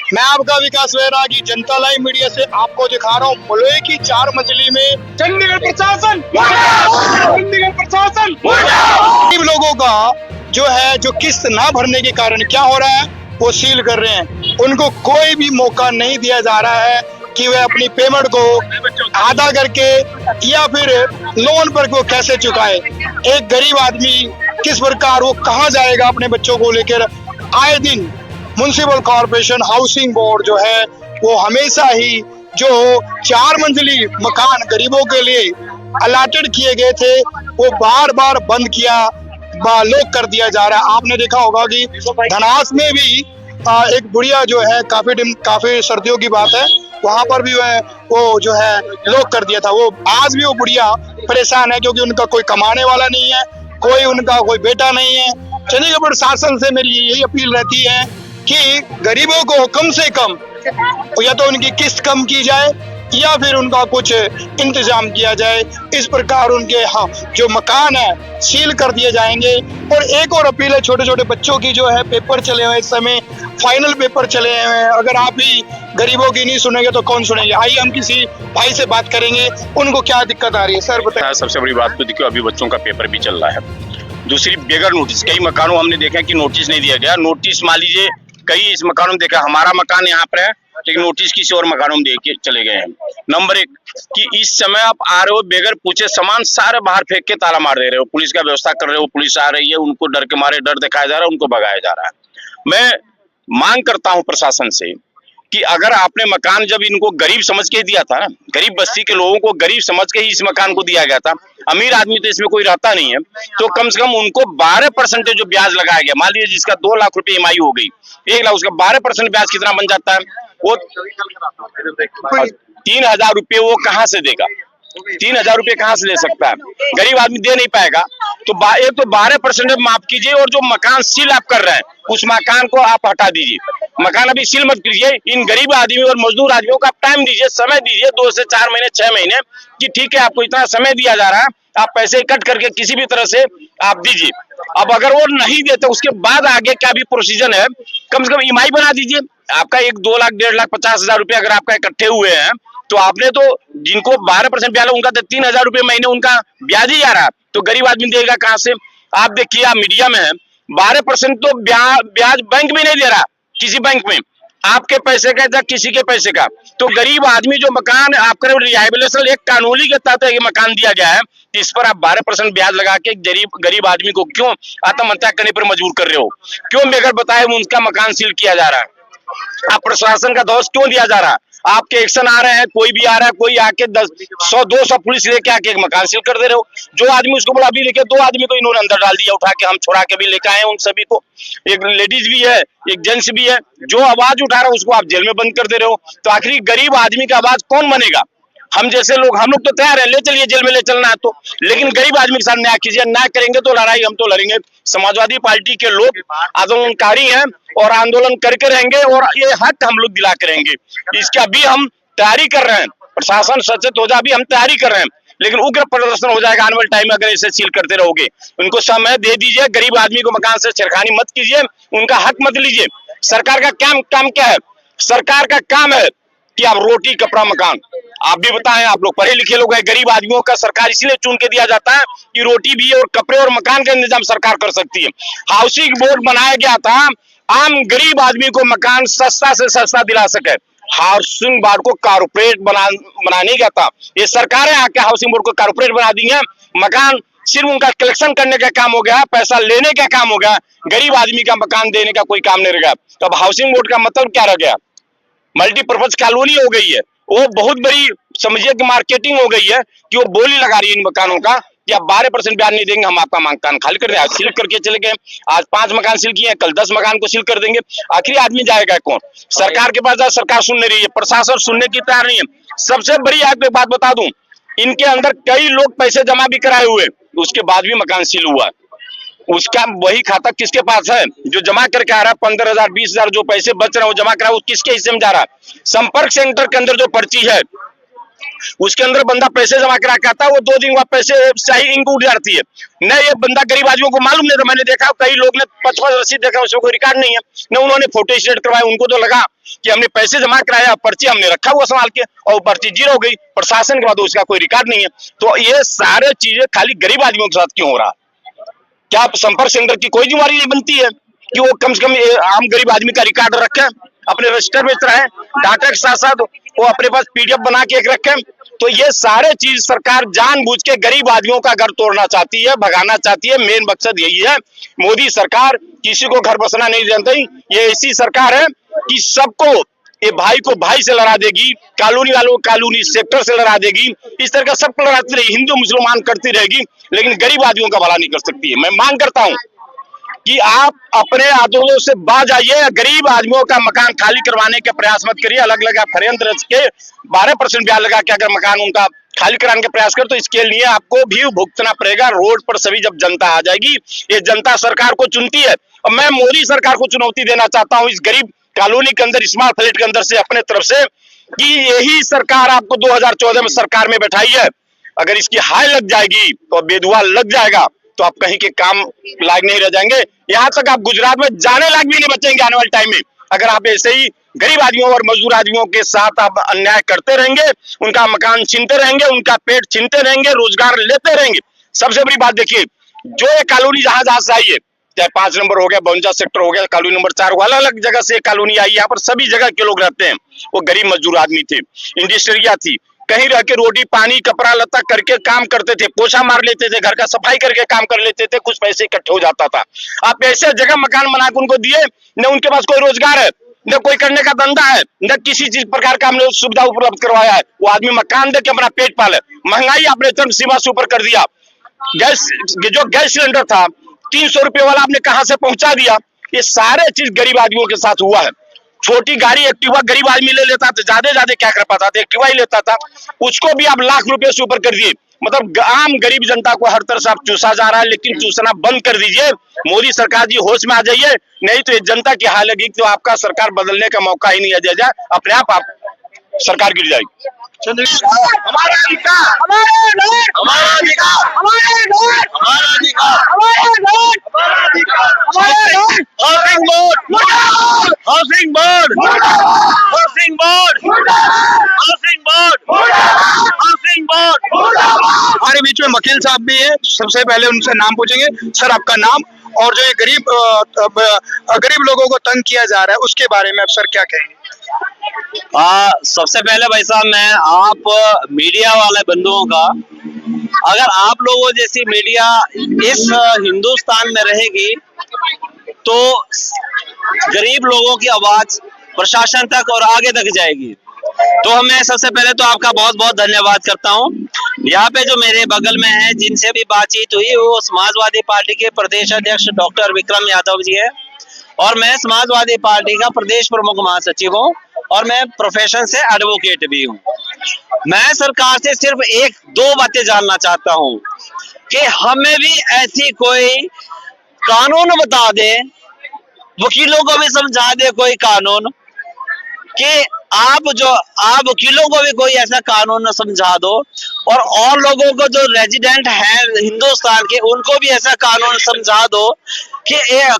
मैं आपका विकास वैरागी जनता live media से आपको दिखा रहा हूँ मलोई की 4 मंजिली में चंडीगढ़ प्रशासन गरीब लोगों का जो किस्त ना भरने के कारण क्या हो रहा है, वो सील कर रहे हैं। उनको कोई भी मौका नहीं दिया जा रहा है कि वे अपनी पेमेंट को आधा करके या फिर लोन पर वो कैसे चुकाए। एक गरीब आदमी किस प्रकार वो कहाँ जाएगा अपने बच्चों को लेकर। आए दिन म्युनिसिपल कॉर्पोरेशन हाउसिंग बोर्ड जो है वो हमेशा ही जो 4 मंजिली मकान गरीबों के लिए अलाटेड किए गए थे वो बार बार बंद किया, लॉक कर दिया जा रहा है। आपने देखा होगा कि धनास में भी एक बुढ़िया जो है काफी सर्दियों की बात है, वहां पर भी वो जो है लॉक कर दिया था। वो आज भी वो बुढ़िया परेशान है क्योंकि उनका कोई कमाने वाला नहीं है, उनका कोई बेटा नहीं है। चंडीगढ़ प्रशासन से मेरी यही अपील रहती है कि गरीबों को कम से कम या तो उनकी किस्त कम की जाए या फिर उनका कुछ इंतजाम किया जाए। इस प्रकार उनके जो मकान है सील कर दिए जाएंगे। और एक और अपील है, छोटे छोटे बच्चों की जो है पेपर चले हुए, इस समय फाइनल पेपर चले हुए हैं। अगर आप ही गरीबों की नहीं सुनेंगे तो कौन सुनेंगे। आइए हम किसी भाई से बात करेंगे, उनको क्या दिक्कत आ रही है। सर बताइए। सबसे बड़ी बात तो देखिए, अभी बच्चों का पेपर भी चल रहा है। दूसरी, बेगर नोटिस, कई मकानों हमने देखा कि नोटिस नहीं दिया गया। नोटिस मान लीजिए कई इस मकानों में देखा, हमारा मकान यहाँ पर है लेकिन नोटिस किसी और मकानों में दे के चले गए हैं। नंबर 1 कि इस समय आप आ रहे हो बेगर पूछे सामान सारे बाहर फेंक के ताला मार दे रहे हो, पुलिस का व्यवस्था कर रहे हो, पुलिस आ रही है, उनको डर के मारे डर दिखाया जा रहा है, उनको भगाया जा रहा है। मैं मांग करता हूं प्रशासन से कि अगर आपने मकान जब इनको गरीब समझ के दिया था ना, गरीब बस्ती के लोगों को गरीब समझ के ही इस मकान को दिया गया था, अमीर आदमी तो इसमें कोई रहता नहीं है, तो कम से कम उनको 12% जो ब्याज लगाया गया, मान लीजिए जिसका 2 लाख रुपए ईएमआई हो गई, 1 लाख, उसका 12% ब्याज कितना बन जाता है, वो 3000 रुपये वो कहाँ से देगा? 3000 रुपये कहाँ से दे सकता है? गरीब आदमी दे नहीं पाएगा। तो एक तो 12% माफ कीजिए, और जो मकान सील आप कर रहे हैं उस मकान को आप हटा दीजिए। मकान अभी सील मत कीजिए। इन गरीब आदमी और मजदूर आदमियों को आप टाइम दीजिए, समय दीजिए, 2 से 4 महीने 6 महीने कि ठीक है आपको इतना समय दिया जा रहा है, आप पैसे कट करके किसी भी तरह से आप दीजिए। अब अगर वो नहीं देते उसके बाद आगे क्या भी प्रोसीजर है, कम से कम ईएमआई बना दीजिए। आपका 2 लाख 1.5 लाख 50,000 रुपये अगर आपका इकट्ठे हुए हैं तो आपने तो जिनको 12% ब्याज उनका तो 3000 रुपये महीने उनका ब्याज ही आ रहा है, तो गरीब आदमी देगा कहाँ से? आप देखिए, आप मीडिया में है, 12% तो ब्याज बैंक भी नहीं दे रहा, किसी बैंक में, आपके पैसे का या किसी के पैसे का। तो गरीब आदमी जो मकान आपका रिहाइबिलिटेशन एक कानूनी के तहत ये मकान दिया गया है, इस पर आप 12% ब्याज लगा के गरीब आदमी को क्यों आत्महत्या करने पर मजबूर कर रहे हो? क्यों बेगर बताए उनका मकान सील किया जा रहा है? आप प्रशासन का दोष क्यों दिया जा रहा है? आपके एक्शन आ रहे हैं, कोई भी आ रहा है, कोई आके 100-200 पुलिस लेके आके एक मकान सील कर दे रहे हो। जो आदमी उसको बोला, अभी लेके 2 आदमी को इन्होंने अंदर डाल दिया उठा के, हम छोड़ा के भी लेके आए उन सभी को। एक लेडीज भी है, एक जेंट्स भी है, जो आवाज उठा रहा है उसको आप जेल में बंद कर दे रहे हो। तो आखिर गरीब आदमी का आवाज कौन बनेगा? हम जैसे लोग, हम लोग तो तैयार है, ले चलिए जेल में ले चलना है तो, लेकिन गरीब आदमी के साथ न्याय कीजिए। न्याय करेंगे तो लड़ाई हम तो लड़ेंगे। समाजवादी पार्टी के लोग आंदोलनकारी हैं और आंदोलन करके रहेंगे और ये हक हम लोग दिला के रहेंगे। इसका भी हम तैयारी कर रहे हैं, प्रशासन सचेत हो जाए, अभी हम तैयारी कर रहे हैं, लेकिन उग्र प्रदर्शन हो जाएगा आने वाले टाइम में अगर ऐसे सील करते रहोगे। उनको समय दे दीजिए, गरीब आदमी को मकान से छेड़खानी मत कीजिए, उनका हक मत लीजिए। सरकार का काम क्या है? सरकार का काम है कि आप रोटी कपड़ा मकान, आप भी बताएं, आप लोग पढ़े लिखे लोग हैं, गरीब आदमियों का सरकार इसलिए चुन के दिया जाता है कि रोटी भी और कपड़े और मकान का इंतजाम सरकार कर सकती है। हाउसिंग बोर्ड बनाया गया था आम गरीब आदमी को मकान सस्ता से सस्ता दिला सके। हाउसिंग बोर्ड को कारपोरेट बनाने गया था, ये सरकारें आके हाउसिंग बोर्ड को कारपोरेट बना दी है। मकान सिर्फ उनका कलेक्शन करने का काम हो गया, पैसा लेने का काम हो गया, गरीब आदमी का मकान देने का कोई काम नहीं रह गया। तब हाउसिंग बोर्ड का मतलब क्या रह गया? मल्टीपर्पज कॉलोनी हो गई है, वो बहुत बड़ी समझिए कि मार्केटिंग हो गई है कि वो बोली लगा रही है इन मकानों का कि आप 12% ब्याज नहीं देंगे, हम आपका मकान खाली कर दें। आज सील करके चले गए, आज 5 मकान सील किए हैं, कल 10 मकान को सील कर देंगे। आखिर आदमी जाएगा कौन? सरकार के पास जाए, सरकार सुन नहीं रही है, प्रशासन सुनने की तैयार नहीं है। सबसे बड़ी आपको एक बात बता दूं, इनके अंदर कई लोग पैसे जमा भी कराए हुए, उसके बाद भी मकान सील हुआ। उसका वही खाता किसके पास है? जो जमा करके आ रहा है 15,000 20,000 जो पैसे बच रहे हैं वो जमा करा, वो किसके हिस्से में जा रहा है? संपर्क सेंटर के अंदर जो पर्ची है उसके अंदर बंदा पैसे जमा करा के आता है, वो 2 दिन बाद पैसे शाही इंक उड़ जाती है। न ये बंदा गरीब आदमियों को मालूम नहीं था। मैंने देखा कई लोग ने 55 रसीद देखा, उसमें कोई रिकॉर्ड नहीं है, न उन्होंने फोटो स्टेट करवाया। उनको तो लगा कि हमने पैसे जमा कराया, पर्ची हमने रखा हुआ संभाल के, और पर्ची जीरो हो गई प्रशासन के बाद, उसका कोई रिकॉर्ड नहीं है। तो ये सारे चीजें खाली गरीब आदमियों के साथ क्यों हो रहा? क्या संपर्क सेंटर की कोई जिम्मेदारी नहीं बनती है कि वो कम से कम आम गरीब आदमी का रिकॉर्ड रखे, अपने रजिस्टर में रहे, डाटा के साथ साथ वो अपने पास पीडीएफ बना के एक रखे? तो ये सारे चीज सरकार जानबूझ के गरीब आदमियों का घर तोड़ना चाहती है, भगाना चाहती है। मेन मकसद यही है। मोदी सरकार किसी को घर बसना नहीं जानती। ये ऐसी सरकार है कि सबको, ये भाई को भाई से लड़ा देगी, कॉलोनी वालों को कॉलोनी सेक्टर से लड़ा देगी, इस तरह का सबको लड़ाती रहेगी, हिंदू मुसलमान करती रहेगी, लेकिन गरीब आदमियों का भला नहीं कर सकती है। मैं मांग करता हूँ कि आप अपने आंदोलनों से बाज आइए, गरीब आदमियों का मकान खाली करवाने के प्रयास मत करिए। अलग अलग आप षड्यंत्र रच के 12% ब्याज लगा के अगर मकान उनका खाली कराने के प्रयास कर, तो इसके लिए आपको भी भुगतना पड़ेगा। रोड पर सभी जब जनता आ जाएगी, ये जनता सरकार को चुनती है। और मैं मोदी सरकार को चुनौती देना चाहता हूँ इस गरीब कॉलोनी के अंदर, स्मार्ट फ्लैट के अंदर से, अपने तरफ से, कि यही सरकार आपको 2014 में सरकार में बैठाई है। अगर इसकी हाय लग जाएगी तो बेदुआ लग जाएगा, तो आप कहीं के काम लायक नहीं रह जाएंगे। यहाँ तक आप गुजरात में जाने लायक भी नहीं बचेंगे आने वाले टाइम में, अगर आप ऐसे ही गरीब आदमियों और मजदूर आदमियों के साथ आप अन्याय करते रहेंगे, उनका मकान छीनते रहेंगे, उनका पेट छीनते रहेंगे, रोजगार लेते रहेंगे। सबसे बड़ी बात देखिए, जो ये कॉलोनी जहां से आई है, चाहे 5 नंबर हो गया, 52 सेक्टर हो गया, कॉलोनी नंबर 4 हो, अलग अलग जगह से कॉलोनी आई, यहाँ पर सभी जगह के लोग रहते हैं। वो गरीब मजदूर आदमी थे, इंडस्ट्रिया थी, कहीं रह के रोटी पानी कपड़ा लत्ता करके काम करते थे, पोछा मार लेते थे, घर का सफाई करके काम कर लेते थे, कुछ पैसे इकट्ठे हो जाता था। आप ऐसे जगह मकान बना के उनको दिए, न उनके पास कोई रोजगार है, न कोई करने का धंधा है, न किसी चीज प्रकार का हमने सुविधा उपलब्ध करवाया है। वो आदमी मकान दे के अपना पेट पाले। महंगाई आपने चरम सीमा से ऊपर कर दिया। गैस, जो गैस सिलेंडर था 300 रुपए वाला आपने कहां से पहुंचा दिया। ये सारे चीज गरीब आदमियों के साथ हुआ है। छोटी गाड़ी एक्टिवा गरीब आदमी ले लेता था, ज्यादा क्या कर पाता था, एक्टिवा ही लेता था, उसको भी आप लाख रुपए से ऊपर कर दिए। मतलब आम गरीब जनता को हर तरह से आप चूसा जा रहा है, लेकिन चूसना बंद कर दीजिए। मोदी सरकार जी होश में आ जाइए, नहीं तो ये जनता की हाल लगी तो आपका सरकार बदलने का मौका ही नहीं दिया जाए, अपने आप सरकार गिर जाएगी। हमारा अधिकार, हमारे वोट, हमारा अधिकार, हमारे वोट, हमारा अधिकार, हमारे वोट, हमारा अधिकार। हमारे vote, housing board, housing board, housing board, housing board, housing board. हमारे बीच में वकील साहब भी है, सबसे पहले उनसे नाम पूछेंगे। सर, आपका नाम और जो ये गरीब लोगों को तंग किया जा रहा है उसके बारे में आप सर क्या कहेंगे? सबसे पहले भाई साहब, मैं आप मीडिया वाले बंधुओं का, अगर आप लोगों जैसी मीडिया इस हिंदुस्तान में रहेगी तो गरीब लोगों की आवाज प्रशासन तक और आगे तक जाएगी। तो मैं सबसे पहले तो आपका बहुत बहुत धन्यवाद करता हूं। यहाँ पे जो मेरे बगल में है, जिनसे भी बातचीत हुई, वो समाजवादी पार्टी के प्रदेश अध्यक्ष डॉक्टर विक्रम यादव जी है, और मैं समाजवादी पार्टी का प्रदेश प्रमुख महासचिव हूँ, और मैं प्रोफेशन से एडवोकेट भी हूँ। मैं सरकार से सिर्फ 1-2 बातें जानना चाहता हूँ कि हमें भी ऐसी कोई कानून बता दे, वकीलों को भी समझा दे कोई कानून, कि आप वकीलों को भी कोई ऐसा कानून समझा दो, और लोगों को जो रेजिडेंट हैं हिंदुस्तान के, उनको भी ऐसा कानून समझा दो कि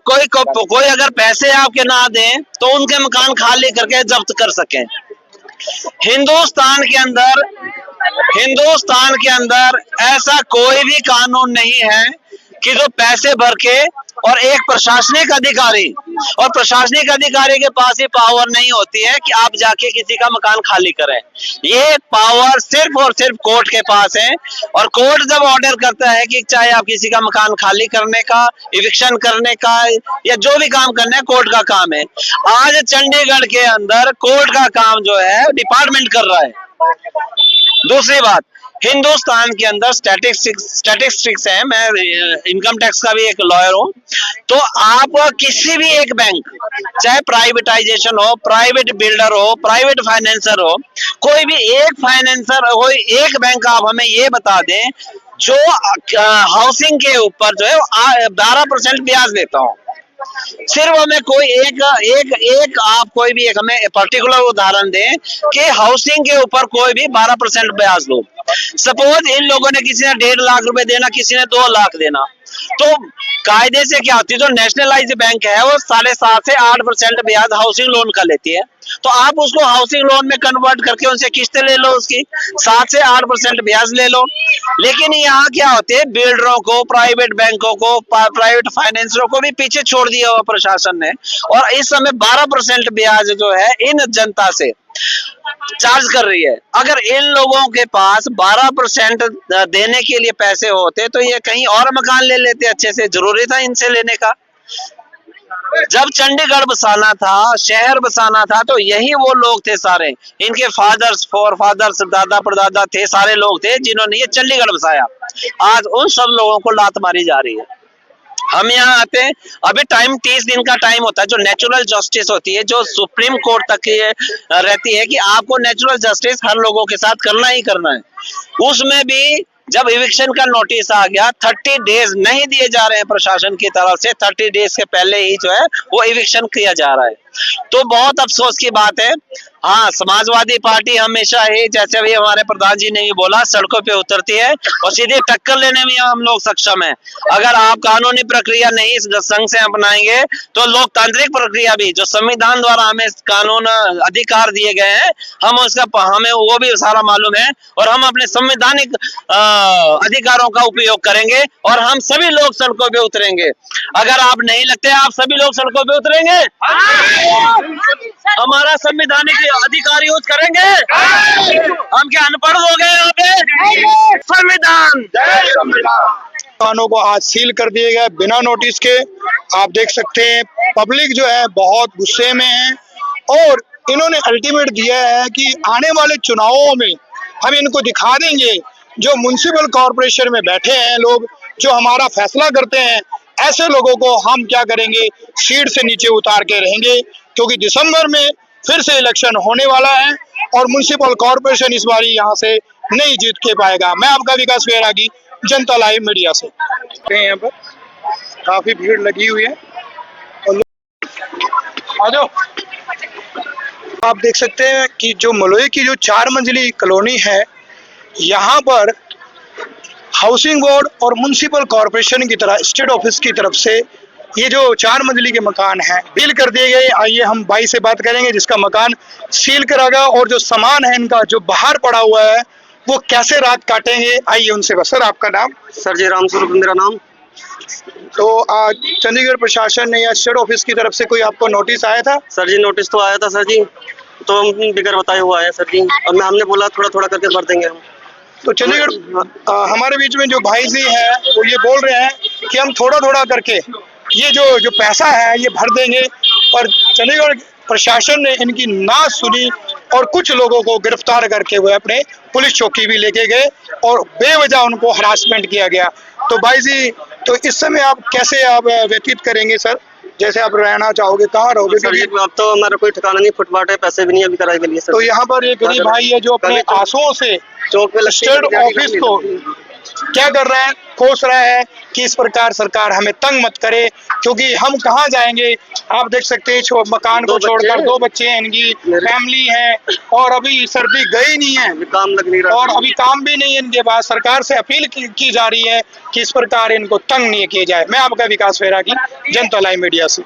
कोई अगर पैसे आपके ना दें तो उनके मकान खाली करके जब्त कर सकें। हिंदुस्तान के अंदर ऐसा कोई भी कानून नहीं है कि जो पैसे भर के, और एक प्रशासनिक अधिकारी के पास ये पावर नहीं होती है कि आप जाके किसी का मकान खाली करें। ये पावर सिर्फ और सिर्फ कोर्ट के पास है, और कोर्ट जब ऑर्डर करता है कि चाहे आप किसी का मकान खाली करने का, इविक्शन करने का, या जो भी काम करना है, कोर्ट का काम है। आज चंडीगढ़ के अंदर कोर्ट का काम जो है डिपार्टमेंट कर रहा है। दूसरी बात, हिंदुस्तान के अंदर स्टैटिस्टिक्स है, मैं इनकम टैक्स का भी एक लॉयर हूँ, तो आप किसी भी एक बैंक, चाहे प्राइवेटाइजेशन हो, प्राइवेट बिल्डर हो, प्राइवेट फाइनेंसर हो, कोई भी एक फाइनेंसर, कोई एक बैंक आप हमें ये बता दें जो हाउसिंग के ऊपर जो है 12% ब्याज देता हो। सिर्फ हमें कोई एक आप कोई भी एक हमें पर्टिकुलर उदाहरण दें कि हाउसिंग के ऊपर कोई भी 12% ब्याज लो। सपोज इन लोगों ने, किसी ने 1.5 लाख रुपए देना, किसी ने 2 लाख देना, तो कायदे से क्या होती है, जो नेशनलाइज्ड बैंक है वो 7.5 से 8% ब्याज हाउसिंग लोन का लेती है। तो आप उसको हाउसिंग लोन में कन्वर्ट करके उनसे किस्तें ले लो, उसकी 7 से 8% ब्याज ले लो। लेकिन यहाँ क्या होते हैं, बिल्डरों को, प्राइवेट बैंकों को, प्राइवेट फाइनेंसरों को भी पीछे छोड़ दिया हुआ प्रशासन ने, और इस समय 12% ब्याज जो है इन जनता से चार्ज कर रही है। अगर इन लोगों के पास 12% देने के लिए पैसे होते तो ये कहीं और मकान ले लेते, अच्छे से, जरूरी था इनसे लेने का। जब चंडीगढ़ बसाना था, शहर बसाना था, तो यही वो लोग थे सारे, इनके फादर्स, फोरफादर्स, दादा परदादा थे, सारे लोग थे जिन्होंने ये चंडीगढ़ बसाया। आज उन सब लोगों को लात मारी जा रही है। हम यहाँ आते हैं, अभी टाइम 30 दिन का टाइम होता है, जो नेचुरल जस्टिस होती है, जो सुप्रीम कोर्ट तक ये रहती है कि आपको नेचुरल जस्टिस हर लोगों के साथ करना ही करना है। उसमें भी जब इविक्शन का नोटिस आ गया, 30 डेज नहीं दिए जा रहे हैं प्रशासन की तरफ से, 30 डेज के पहले ही जो है वो इविक्शन किया जा रहा है, तो बहुत अफसोस की बात है। हाँ, समाजवादी पार्टी हमेशा ही, जैसे अभी हमारे प्रधान जी ने भी बोला, सड़कों पे उतरती है और सीधे टक्कर लेने में हम लोग सक्षम हैं। अगर आप कानूनी प्रक्रिया नहीं इस संघ से अपनाएंगे तो लोकतांत्रिक प्रक्रिया भी, जो संविधान द्वारा हमें कानून अधिकार दिए गए हैं, हमें वो भी सारा मालूम है, और हम अपने संवैधानिक अधिकारों का उपयोग करेंगे और हम सभी लोग सड़कों पे उतरेंगे। अगर आप नहीं लगते आप सभी लोग सड़कों पे उतरेंगे, हमारा संवैधानिक अधिकार यूज करेंगे। हम क्या अनपढ़ हो गए यहाँ पे? संविधान। दुकानों को आज सील कर दिए गए बिना नोटिस के। आप देख सकते हैं पब्लिक जो है बहुत गुस्से में है, और इन्होंने अल्टीमेट दिया है कि आने वाले चुनावों में हम इनको दिखा देंगे, जो म्युनिसिपल कॉर्पोरेशन में बैठे हैं लोग, जो हमारा फैसला करते हैं, ऐसे लोगों को हम क्या करेंगे, सीट से नीचे उतार के रहेंगे। क्योंकि दिसंबर में फिर से इलेक्शन होने वाला है और म्युनिसिपल कॉर्पोरेशन इस बारी यहाँ से नहीं जीत के पाएगा। मैं आपका विकास बैरागी, जनता लाइव मीडिया से। यहाँ पर काफी भीड़ लगी हुई है और आ जाओ। आप देख सकते हैं कि जो मलोई की जो 4 मंजिली कॉलोनी है, यहाँ पर हाउसिंग बोर्ड और म्युनिसिपल कॉर्पोरेशन की तरह, स्टेट ऑफिस की तरफ से ये जो 4 मंजिली के मकान हैं सील कर दिए गए। आइए हम भाई से बात करेंगे जिसका मकान सील करा गया, और जो सामान है इनका जो बाहर पड़ा हुआ है वो कैसे रात काटेंगे, आइए उनसे बात। सर, आपका नाम? सर जी, राम स्वरूप मेरा नाम। तो आज चंडीगढ़ प्रशासन ने या स्टेट ऑफिस की तरफ से कोई आपको नोटिस आया था? सर जी, नोटिस तो आया था सर जी, तो हम बिगर बताए हुआ है सर जी, और हमने बोला थोड़ा थोड़ा करके भर देंगे हम। तो चंडीगढ़ हमारे बीच में जो भाई जी हैं वो ये बोल रहे हैं कि हम थोड़ा थोड़ा करके ये जो पैसा है ये भर देंगे, पर चंडीगढ़ प्रशासन ने इनकी ना सुनी और कुछ लोगों को गिरफ्तार करके वो अपने पुलिस चौकी भी लेके गए और बेवजह उनको हरासमेंट किया गया। तो भाई जी, तो इस समय आप कैसे व्यतीत करेंगे सर? जैसे आप रहना चाहोगे, कहाँ रहोगे? सर जी, अब तो हमारा कोई ठिकाना नहीं, फुटपाथ है, पैसे भी नहीं अभी किराए के लिए सर। तो यहाँ पर एक गरीब भाई है जो अपने आंसुओं से चौक पे स्टेट ऑफिस को क्या कर रहा है, कोस रहा है कि इस प्रकार सरकार हमें तंग मत करे, क्योंकि हम कहाँ जाएंगे। आप देख सकते हैं मकान को छोड़कर 2 बच्चे हैं, इनकी फैमिली है, और अभी सर्दी गई नहीं है, काम लग नहीं रहा, और अभी काम भी नहीं है इनके पास। सरकार से अपील की जा रही है कि इस प्रकार इनको तंग नहीं किया जाए। मैं आपका विकास बैरागी, जनता लाइव मीडिया से।